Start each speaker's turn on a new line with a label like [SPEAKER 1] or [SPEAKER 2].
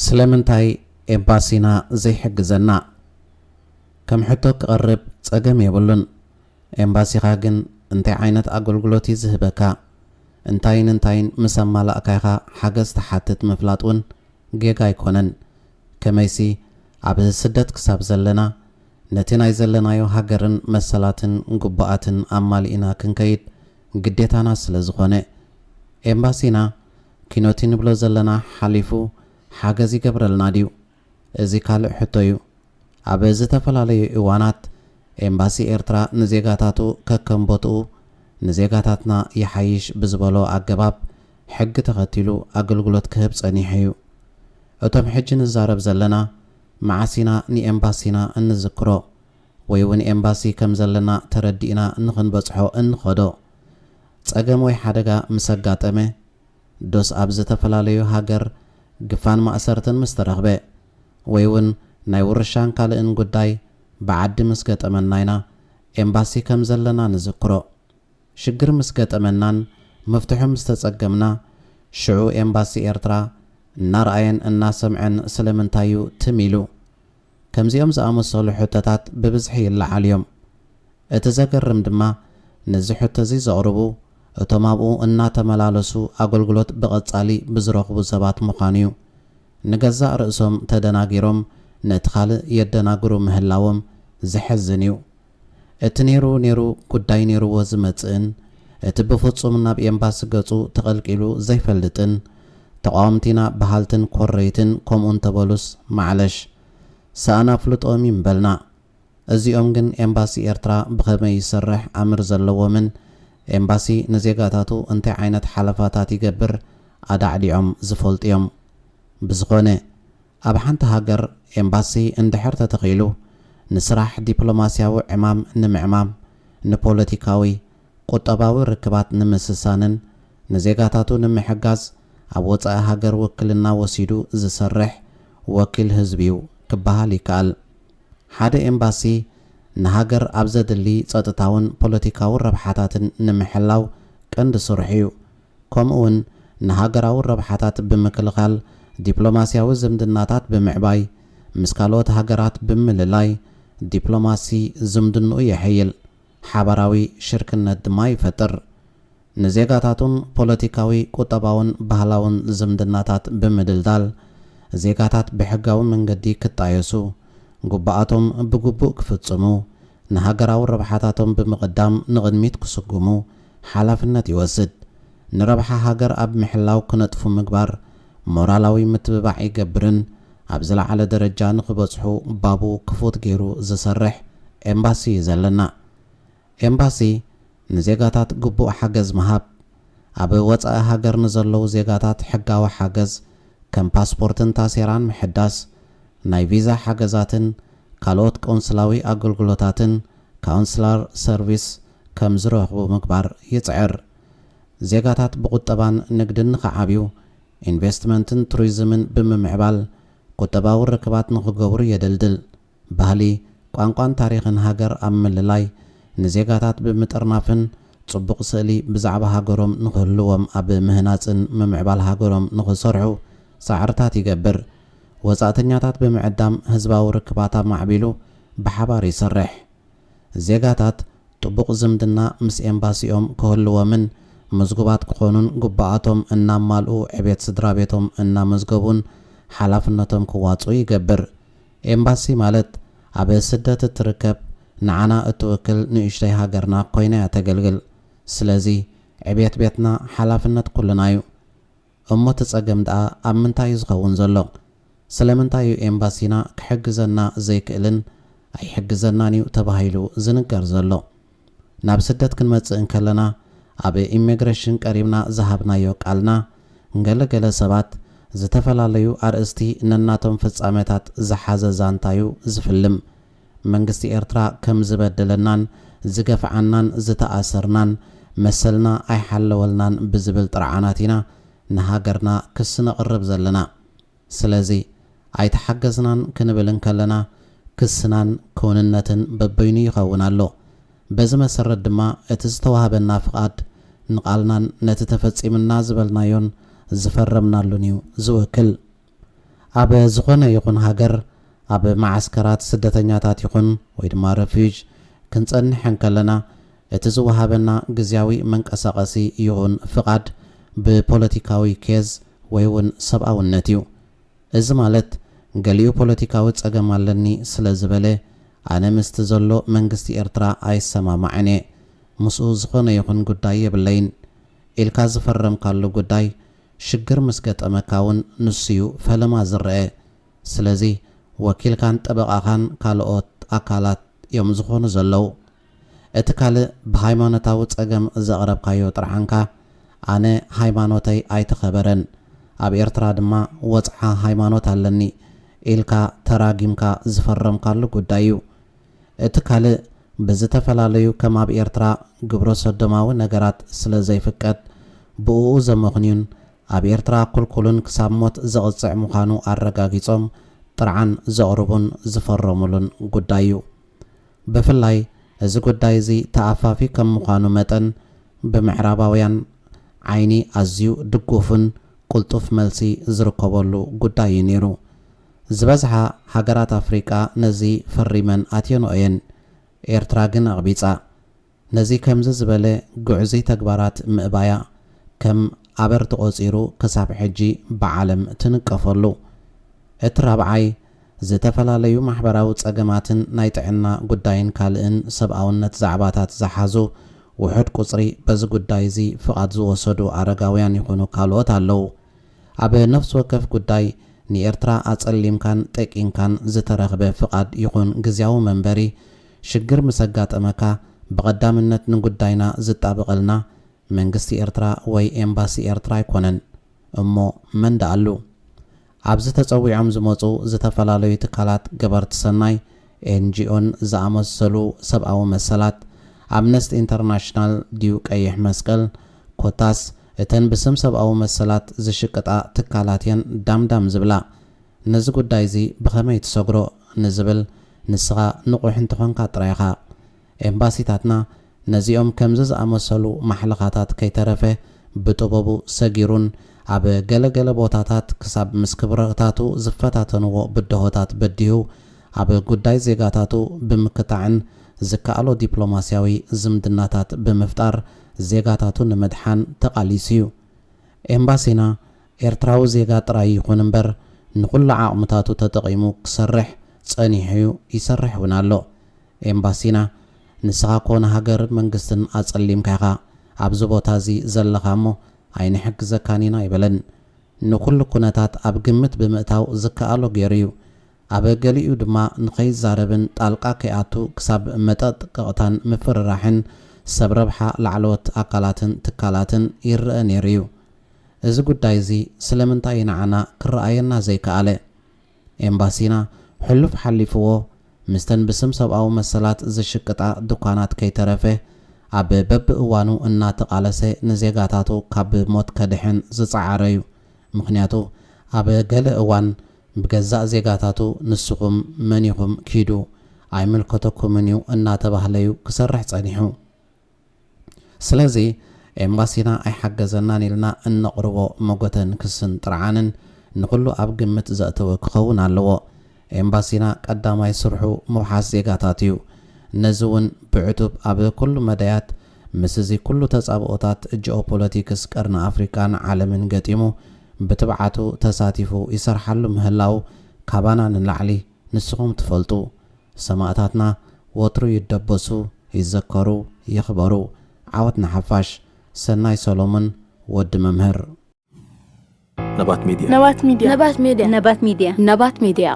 [SPEAKER 1] ስለምንታይ ኤምባሲና ዘይሕግዘና ከም ሕቶ ክቐርብ ጸገም የብሉን ኤምባሲኻ ግን እንታይ ዓይነት ኣገልግሎት ይዝህበካ እንታይን ምስ ኣማላእካይኻ ሓገዝ ተሓትት ምፍላጥ እውን ጌጋ ኣይኮነን ከመይሲ ኣብ ስደት ክሳብ ዘለና ነቲ ናይ ዘለናዮ ሃገርን መሰላትን ጉባኣትን ኣማሊእና ክንከይድ ግዴታና ስለ ዝኾነ ኤምባሲና ኪኖቲ ንብሎ ዘለና ሓሊፉ ሓገዝ ይገብረልና ድዩ እዚ ካልእ ሕቶ እዩ ኣብ ዝተፈላለዩ እዋናት ኤምባሲ ኤርትራ ንዜጋታቱ ከከምቦትኡ ንዜጋታትና ይሓይሽ ብዝበሎ ኣገባብ ሕጊ ተኸቲሉ ኣገልግሎት ክህብ ጸኒሑ እዩ እቶም ሕጂ ንዛረብ ዘለና ማዓሲና ንኤምባሲና እንዝክሮ ወይ እውን ኤምባሲ ከም ዘለና ተረዲእና ንኽንበጽሖ እንኸዶ ጸገም ወይ ሓደጋ ምስ ኣጋጠመ ዶስ ኣብ ዝተፈላለዩ ሃገር ግፋን ማእሰርትን ምስ ተረኽበ ወይ እውን ናይ ውርሻን ካልእን ጉዳይ ብዓዲ ምስ ገጠመና ኢና ኤምባሲ ከም ዘለና ንዝክሮ ሽግር ምስ ገጠመናን መፍትሑ ምስ ተጸገምና ሽዑ ኤምባሲ ኤርትራ እናርኣየን እናሰምዐን ስለምንታዩ ትሚሉ ከምዚኦም ዝኣመሰሉ ሕቶታት ብብዝሒ ይለዓል እዮም እቲ ዘገርም ድማ ነዚ ሕቶ እዚ ዘቕርቡ እቶም ኣብኡ እናተመላለሱ ኣገልግሎት ብቐጻሊ ብዝረኽቡ ሰባት ምዃኑ እዩ ንገዛእ ርእሶም ተደናጊሮም ነቲ ካልእ የደናግሩ ምህላዎም ዝሕዝን እዩ እቲ ነይሩ ጉዳይ ነይርዎ ዝመጽእን እቲ ብፍጹም ናብ ኤምባሲ ገጹ ተቐልቂሉ ዘይፈልጥን ተቃወምቲና ባህልትን ኮረይትን ከምኡን ተበሉስ ማዕለሽ ሰኣና ፍልጦም ይምበልና እዚኦም ግን ኤምባሲ ኤርትራ ብኸመይ ይሰርሕ ኣምር ዘለዎምን ኤምባሲ ንዜጋታቱ እንታይ ዓይነት ሓለፋታት ይገብር ኣዳዕሊዖም ዝፈልጡ እዮም ብዝኾነ ኣብ ሓንቲ ሃገር ኤምባሲ እንድሕር ተተኺሉ ንስራሕ ዲፕሎማስያዊ ዕማም ንምዕማም ንፖለቲካዊ ቁጠባዊ ርክባት ንምስሳንን ንዜጋታቱ ንምሕጋዝ ኣብ ወፃኢ ሃገር ውክልና ወሲዱ ዝሰርሕ ወኪል ህዝቢ እዩ ክበሃል ይከኣል ሓደ ኤምባሲ ንሃገር ኣብ ዘድሊ ጸጥታውን ፖለቲካዊ ረብሓታትን ንምሕላው ቀንዲ ስራሕ እዩ ከምኡውን ንሃገራዊ ረብሓታት ብምክልኻል ዲፕሎማስያዊ ዝምድናታት ብምዕባይ ምስ ካልኦት ሃገራት ብምልላይ ዲፕሎማሲ ዝምድንኡ የሕይል ሓበራዊ ሽርክነት ድማ ይፈጥር ንዜጋታቱን ፖለቲካዊ ቁጠባውን ባህላውን ዝምድናታት ብምድልዳል ዜጋታት ብሕጋዊ መንገዲ ክጣየሱ ጉባኣቶም ብግቡእ ክፍጽሙ ንሃገራዊ ረብሓታቶም ብምቕዳም ንቕድሚት ክስጉሙ ሓላፍነት ይወስድ ንረብሓ ሃገር ኣብ ምሕላው ክነጥፉ ምግባር ሞራላዊ ምትብባዕ ይገብርን ኣብ ዝለዓለ ደረጃ ንኽበጽሑ ባቡ ክፉት ገይሩ ዝሰርሕ ኤምባሲ እዩ ዘለና ኤምባሲ ንዜጋታት ግቡእ ሓገዝ ምሃብ ኣብ ወፃኢ ሃገር ንዘለዉ ዜጋታት ሕጋዊ ሓገዝ ከም ፓስፖርትን ታሴራን ምሕዳስ ናይ ቪዛ ሓገዛትን ካልኦት ቆንስላዊ ኣገልግሎታትን ካውንስላር ሰርቪስ ከም ዝረኽቡ ምግባር ይጽዕር ዜጋታት ብቁጠባን ንግድን ንኸዓብዩ ኢንቨስትመንትን ቱሪዝምን ብምምዕባል ቁጠባዊ ርክባት ንኽገብሩ የደልድል ባህሊ ቋንቋን ታሪኽን ሃገር ኣብ ምልላይ ንዜጋታት ብምጥርናፍን ጽቡቕ ስእሊ ብዛዕባ ሃገሮም ንኽህልዎም ኣብ ምህናፅን ምምዕባል ሃገሮም ንኽሰርሑ ጻዕርታት ይገብር ወጻእተኛታት ብምዕዳም ህዝባዊ ርክባት ማዕቢሉ ብሓባር ይሰርሕ ዜጋታት ጥቡቕ ዝምድና ምስ ኤምባሲኦም ክህልዎምን መዝጉባት ክኾኑን ጉባኣቶም እናማልኡ ዕቤት ስድራ ቤቶም እናመዝገቡን ሓላፍነቶም ክዋጹ ይገብር ኤምባሲ ማለት ኣብ ስደት እትርከብ ንዓና እትውክል ንእሽተይ ሃገርና ኮይና ተገልግል ስለዚ ዕቤት ቤትና ሓላፍነት ኩልና እዩ እሞ ተጸገም ደኣ ኣብ ምንታይ ዝኸውን ዘሎ ስለምንታይ እዩ ኤምባሲና ክሕግዘና ዘይክእልን ኣይሕግዘናን እዩ ተባሂሉ ዝንገር ዘሎ ናብ ስደት ክንመጽእ እንከለና ኣብ ኢሚግሬሽን ቀሪብና ዝሃብናዮ ቃልና ገለገለ ሰባት ዝተፈላለዩ ኣርእስቲ ነናቶም ፍጻሜታት ዝሓዘ ዛንታዩ ዝፍልም መንግስቲ ኤርትራ ከም ዝበደለናን ዝገፍዓናን ዝተኣሰርናን መሰልና ኣይሓለወልናን ብዝብል ጥርዓናት ኢና ንሃገርና ክስ ነቕርብ ዘለና ስለዚ ኣይተሓገዝናን ክንብል እንከለና ክስናን ክውንነትን በበይኑ ይኸውን ኣሎ በዚ መሰረት ድማ እቲ ዝተዋህበና ፍቓድ ንቓልናን ነቲ ተፈጺምና ዝበልናዮን ዝፈረምናሉን እዩ ዝውክል ኣብ ዝኾነ ይኹን ሃገር ኣብ ማዓስከራት ስደተኛታት ይኹን ወይ ድማ ረፊጅ ክንጸንሕ ከለና እቲ ዝወሃበና ግዝያዊ መንቀሳቐሲ ይኹን ፍቓድ ብፖለቲካዊ ኬዝ ወይ እውን ሰብኣውነት እዩ። እዚ ማለት ገሊኡ ፖለቲካዊ ጸገም ኣለኒ ስለ ዝበለ ኣነ ምስቲ ዘሎ መንግስቲ ኤርትራ ኣይሰማማዕን እየ ምስኡ ዝኾነ ይኹን ጉዳይ የብለይን ኢልካ ዝፈረምካሉ ጉዳይ ሽግር ምስ ገጠመካ እውን ንሱ እዩ ፈለማ ዝርአ። ስለዚ ወኪልካን ጠበቓኻን ካልኦት ኣካላት እዮም ዝኾኑ ዘለዉ። እቲ ካልእ ብሃይማኖታዊ ጸገም ዘቕረብካዮ ጥርሓንካ ኣነ ሃይማኖተይ ኣይተኸበረን ኣብ ኤርትራ ድማ ወፅዓ ሃይማኖት ኣለኒ ኢልካ ተራጊምካ ዝፈረምካሉ ጉዳይ እዩ። እቲ ካልእ ብዝተፈላለዩ ከም ኣብ ኤርትራ ግብረ ሰዶማዊ ነገራት ስለ ዘይፍቀድ ብእኡ ዘመኽንዩን ኣብ ኤርትራ ኩልኩልን ክሳብ ሞት ዘቕፅዕ ምዃኑ ኣረጋጊጾም ጥርዓን ዘቕርቡን ዝፈረሙሉን ጉዳይ እዩ። ብፍላይ እዚ ጉዳይ እዚ ተኣፋፊ ከም ምዃኑ መጠን ብምዕራባውያን ዓይኒ ኣዝዩ ድጉፍን ቁልጡፍ መልሲ ዝርከበሉ ጉዳይ እዩ ነይሩ። ዝበዝሓ ሃገራት ኣፍሪቃ ነዚ ፈሪመን ኣትየንኦ እየን። ኤርትራ ግን ኣቕቢፃ ነዚ ከምዚ ዝበለ ጉዕዚ ተግባራት ምእባያ ከም ኣበር ተቖፂሩ ክሳብ ሕጂ ብዓለም ትንቀፈሉ። እቲ ራብዓይ ዝተፈላለዩ ማሕበራዊ ጸገማትን ናይ ጥዕና ጉዳይን ካልእን ሰብኣውነት ዛዕባታት ዝሓዙ ውሕድ ቁፅሪ በዚ ጉዳይ እዚ ፍቓድ ዝወሰዱ ኣረጋውያን ይኹኑ ካልኦት ኣለዉ። ኣብ ነፍሲ ወከፍ ጉዳይ ንኤርትራ ኣጸሊምካን ጠቂምካን ዝተረኽበ ፍቓድ ይኹን ግዝያዊ መንበሪ ሽግር ምስ ኣጋጠመካ ብቐዳምነት ንጉዳይና ዝጣብቐልና መንግስቲ ኤርትራ ወይ ኤምባሲ ኤርትራ ኣይኮነን እሞ መን ደኣሉ? ኣብዚ ተጸዊዖም ዝመፁ ዝተፈላለዩ ትካላት ገበርቲ ሰናይ ኤንጂኦን ዝኣመሰሉ ሰብኣዊ መሰላት ኣምነስቲ ኢንተርናሽናል ድዩ ቀይሕ መስቀል ኮታስ እተን ብስም ሰብኣዊ መሰላት ዝሽቅጣ ትካላት እየን ዳምዳም ዝብላ። ነዚ ጉዳይ እዚ ብኸመይ ትሰግሮ ንዝብል ንስኻ ንቑሕ እንትኾንካ ጥራይኻ። ኤምባሲታትና ነዚኦም ከምዚ ዝኣመሰሉ ማሕለኻታት ከይተረፈ ብጥበቡ ሰጊሩን ኣብ ገለገለ ቦታታት ክሳብ ምስ ክብረታቱ ዝፈታተንዎ ብድሆታት በዲሁ ኣብ ጉዳይ ዜጋታቱ ብምክታዕን ዝከኣሎ ዲፕሎማስያዊ ዝምድናታት ብምፍጣር ዜጋታቱ ንምድሓን ተቓሊሱ እዩ። ኤምባሲና ኤርትራዊ ዜጋ ጥራይ ይኹን እምበር ንኹሉ ዓቕምታቱ ተጠቒሙ ክሰርሕ ጸኒሑ ይሰርሕ እውን ኣሎ። ኤምባሲና ንስኻ ኮነ ሃገር መንግስትን ኣጸሊምካ ኢኻ ኣብዚ ቦታ እዚ ዘለኻ እሞ ኣይንሕግዘካን ኢና ይበለን። ንኩሉ ኩነታት ኣብ ግምት ብምእታው ዝከኣሎ ገይሩ እዩ። ኣብ ገሊኡ ድማ ንኸይዛረብን ጣልቃ ከይኣቱ ክሳብ መጠጥ ቅቕታን ምፍርራሕን ሰብ ረብሓ ላዕለዎት ኣካላትን ትካላትን ይርአ ነይሩ እዩ። እዚ ጉዳይ እዚ ስለምንታይ ንዓና ክረኣየና ዘይከኣለ? ኤምባሲና ሕሉፍ ሓሊፍዎ ምስተን ብስም ሰብኣዊ መሰላት ዝሽቅጣ ድኳናት ከይተረፈ ኣብ በብእዋኑ እናተቓለሰ ንዜጋታቱ ካብ ሞት ከድሕን ዝፀዓረ እዩ። ምክንያቱ ኣብ ገለ እዋን ብገዛእ ዜጋታቱ ንስኹም መኒኹም ኪዱ ኣይምልከተኩምን እዩ እናተባህለዩ ክሰርሕ ጸኒሑ። ስለዚ ኤምባሲና ኣይሓገዘናን ኢልና እነቕርቦ መጎተን ክስን ጥርዓንን ንኩሉ ኣብ ግምት ዘእተወ ክኸውን ኣለዎ። ኤምባሲና ቀዳማይ ስርሑ ምውሓስ ዜጋታት እዩ። ነዚ እውን ብዕቱብ ኣብ ኩሉ መዳያት ምስ እዚ ኩሉ ተጻብኦታት ጂኦፖለቲክስ ቀርኒ ኣፍሪካን ዓለምን ገጢሙ ብትብዓቱ ተሳቲፉ ይሰርሓሉ ምህላው ካባና ንላዕሊ ንስኹም ትፈልጡ። ሰማዕታትና ወትሩ ይደበሱ፣ ይዘከሩ፣ ይኽበሩ። ዓወት ንሓፋሽ ሰናይ ሰሎሞን ወዲ መምህር።
[SPEAKER 2] ነባት ሚድያ